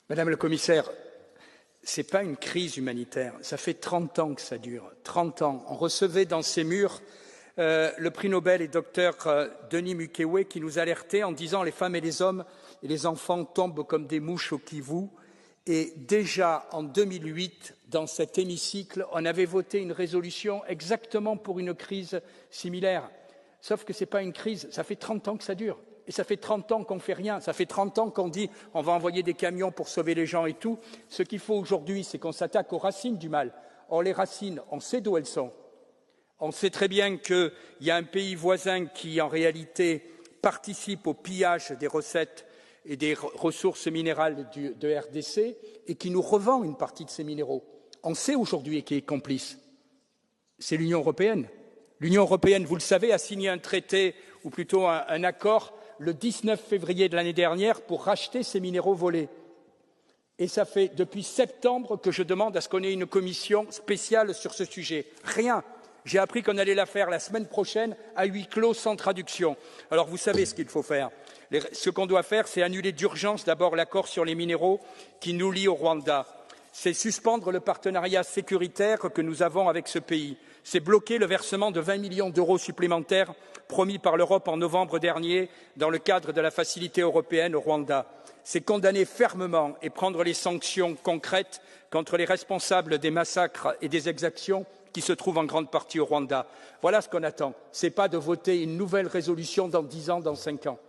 Madame la commissaire, ce n'est pas une crise humanitaire. Ça fait 30 ans que ça dure. 30 ans. On recevait dans ces murs le prix Nobel et docteur Denis Mukwege qui nous alertait en disant « Les femmes et les hommes et les enfants tombent comme des mouches au Kivu ». Et déjà en 2008, dans cet hémicycle, on avait voté une résolution exactement pour une crise similaire. Sauf que ce n'est pas une crise, ça fait 30 ans que ça dure. Et ça fait 30 ans qu'on ne fait rien, ça fait 30 ans qu'on dit on va envoyer des camions pour sauver les gens et tout. Ce qu'il faut aujourd'hui, c'est qu'on s'attaque aux racines du mal. Or, les racines, on sait d'où elles sont. On sait très bien qu'il y a un pays voisin qui, en réalité, participe au pillage des recettes et des ressources minérales de RDC et qui nous revend une partie de ces minéraux. On sait aujourd'hui qui est complice. C'est l'Union européenne. L'Union européenne, vous le savez, a signé un traité, ou plutôt un accord, le 19 février de l'année dernière pour racheter ces minéraux volés. Et ça fait depuis septembre que je demande à ce qu'on ait une commission spéciale sur ce sujet. Rien. J'ai appris qu'on allait la faire la semaine prochaine à huis clos sans traduction. Alors vous savez ce qu'il faut faire. Ce qu'on doit faire, c'est annuler d'urgence d'abord l'accord sur les minéraux qui nous lie au Rwanda. C'est suspendre le partenariat sécuritaire que nous avons avec ce pays. C'est bloquer le versement de 20 millions d'euros supplémentaires promis par l'Europe en novembre dernier dans le cadre de la facilité européenne au Rwanda. C'est condamner fermement et prendre les sanctions concrètes contre les responsables des massacres et des exactions qui se trouvent en grande partie au Rwanda. Voilà ce qu'on attend. Ce n'est pas de voter une nouvelle résolution dans 10 ans, dans 5 ans.